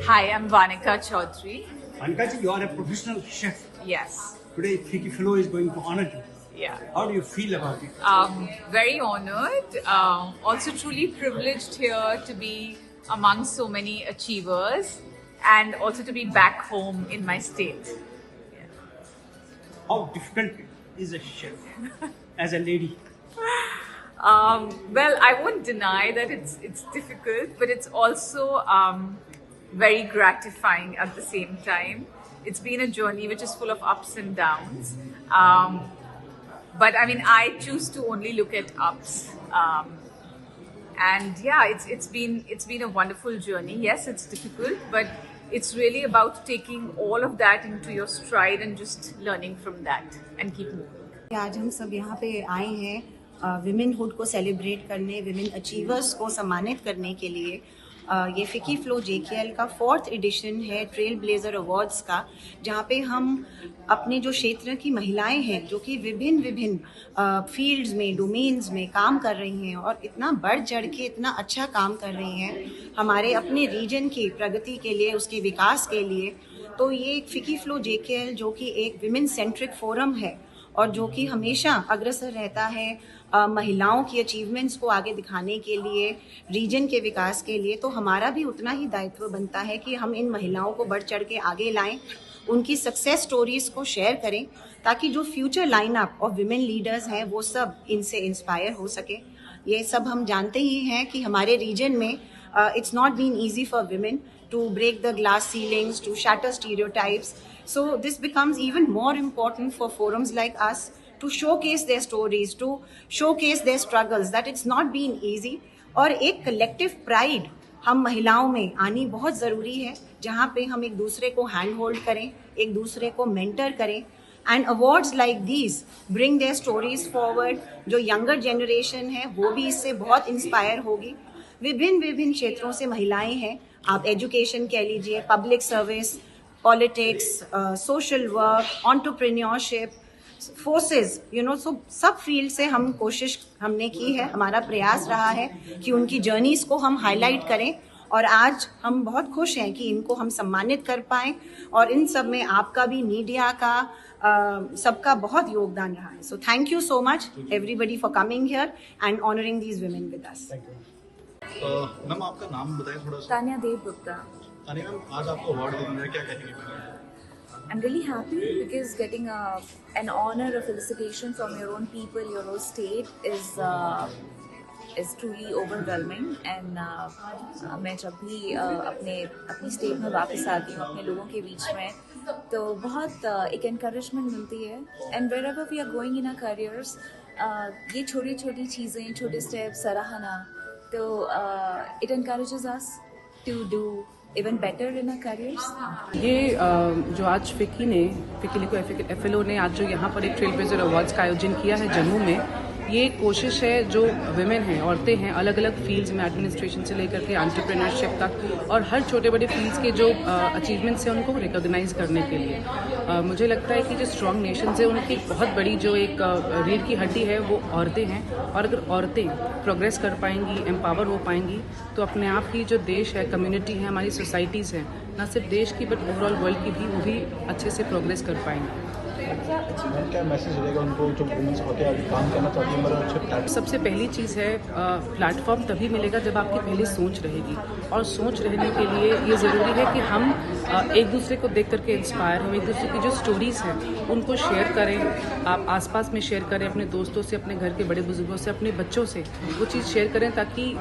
Hi, I'm Vanika Chaudhary. Vanika ji, you are a professional chef. Yes. Today, FICCI Fellow is going to honor you. Yeah. How do you feel about it? Very honored. Also truly privileged here to be among so many achievers and also to be back home in my state. Yeah. How difficult is a chef as a lady? Well, I won't deny that it's difficult, but it's also very gratifying at the same time. It's been a journey which is full of ups and downs. But I mean, I choose to only look at ups. And yeah, it's been a wonderful journey. Yes, it's difficult, but it's really about taking all of that into your stride and just learning from that and keep moving. आज हम सब यहाँ पे आए हैं विमेनहुड को celebrate करने, women achievers को सम्मानित करने के लिए। ये फिकी फ्लो जेकेएल का 4th एडिशन है ट्रेल ब्लेजर अवार्ड्स का, जहाँ पे हम अपने जो क्षेत्र की महिलाएं हैं जो कि विभिन्न फील्ड्स में, डोमेन्स में काम कर रही हैं और इतना बढ़ चढ़ के इतना अच्छा काम कर रही हैं हमारे अपने रीजन की प्रगति के लिए, उसके विकास के लिए। तो ये एक फिकी फ्लो जेकेएल जो कि एक विमेन सेंट्रिक फोरम है और जो कि हमेशा अग्रसर रहता है महिलाओं की अचीवमेंट्स को आगे दिखाने के लिए, रीजन के विकास के लिए। तो हमारा भी उतना ही दायित्व बनता है कि हम इन महिलाओं को बढ़ चढ़ के आगे लाएं, उनकी सक्सेस स्टोरीज को शेयर करें, ताकि जो future lineup of women leaders हैं वो सब इनसे इंस्पायर हो सके। ये सब हम जानते ही हैं कि हमारे रीजन में it's not been easy for women to break the glass ceilings, to shatter stereotypes. So this becomes even more important for forums like us to showcase their stories, to showcase their struggles, that it's not been easy. और एक collective pride हम महिलाओं में आनी बहुत ज़रूरी है, जहाँ पे हम एक दूसरे को हैंड होल्ड करें, एक दूसरे को मेंटर करें. And awards like these bring their stories forward. जो यंगर जनरेशन है वो भी इससे बहुत इंस्पायर होगी. विभिन्न क्षेत्रों से महिलाएं हैं, आप एजुकेशन कह लीजिए, public service, politics, social work, entrepreneurship, forces, so सब फील्ड से हम कोशिश हमने की है. हमारा प्रयास रहा है कि उनकी जर्नीज को हम हाईलाइट करें और आज हम बहुत खुश हैं कि इनको हम सम्मानित कर पाएं. और इन सब में आपका भी, मीडिया का, सबका बहुत योगदान रहा है. So thank you so much everybody for coming here and honouring these women with us. Ma'am, आपका नाम बताएं थोड़ा सा. तान्या देव गुप्ता. तान्या मैम, आज आपको अवार्ड मिला है, क्या कहेंगे? I'm really happy because getting an honor, a felicitation from your own people, your own state is truly overwhelming. And मैं जब भी अपनी स्टेट में वापस आती हूँ, अपने लोगों के बीच में, तो बहुत एक encouragement मिलती है. And wherever we are going in our careers, ये छोटी छोटी चीज़ें, छोटे स्टेप्स, सराहना, तो it encourages us to do even better in our careers. ये जो आज फिक्की एफएलओ ने आज जो यहाँ पर एक ट्रेल ब्लेजर अवार्ड्स का आयोजन किया है जम्मू में, ये कोशिश है जो विमेन हैं, औरतें हैं, अलग अलग फील्ड्स में, एडमिनिस्ट्रेशन से लेकर के एंटरप्रेन्योरशिप तक और हर छोटे बड़े फील्ड्स के जो अचीवमेंट्स हैं उनको रिकॉग्नाइज करने के लिए. मुझे लगता है कि जो स्ट्रॉन्ग नेशंस हैं उनकी बहुत बड़ी जो एक रीढ़ की हड्डी है वो औरतें हैं. और अगर औरतें प्रोग्रेस कर पाएंगी, एम्पावर हो पाएंगी, तो अपने आप ही जो देश है, कम्युनिटी है, हमारी सोसाइटीज़ हैं, ना सिर्फ देश की बट ओवरऑल वर्ल्ड की भी, वो भी अच्छे से प्रोग्रेस कर पाएंगे. क्या मैसेज रहेगा उनको जो वुमेन्स होकर आगे काम करना चाहती हैं? सबसे पहली चीज़ है, प्लेटफॉर्म तभी मिलेगा जब आपकी पहली सोच रहेगी. और सोच रहने के लिए ये ज़रूरी है कि हम एक दूसरे को देख करके इंस्पायर हों, एक दूसरे की जो स्टोरीज़ हैं उनको शेयर करें, आप आसपास में शेयर करें, अपने दोस्तों से, अपने घर के बड़े बुजुर्गों से, अपने बच्चों से वो चीज़ शेयर करें, ताकि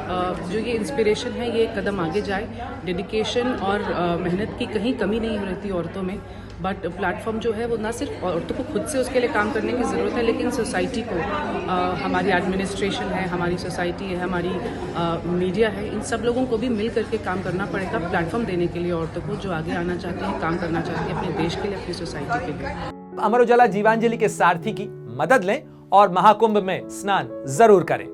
जो ये इंस्पिरेशन है ये कदम आगे जाए. डेडिकेशन और मेहनत की कहीं कमी नहीं रहती औरतों में, बट प्लेटफॉर्म जो है वो ना सिर्फ औरतों को खुद से उसके लिए काम करने की ज़रूरत है, लेकिन सोसाइटी को, हमारी एडमिनिस्ट्रेशन है, हमारी सोसाइटी है, हमारी मीडिया है, इन सब लोगों को भी मिल करके काम करना पड़ेगा प्लेटफॉर्म देने के लिए औरतों को, जो आगे आना चाहती हैं, काम करना चाहती हैं अपने देश के लिए, अपनी सोसाइटी के लिए. अमर उजाला जीवांजलि के सारथी की मदद लें और महाकुंभ में स्नान जरूर करें.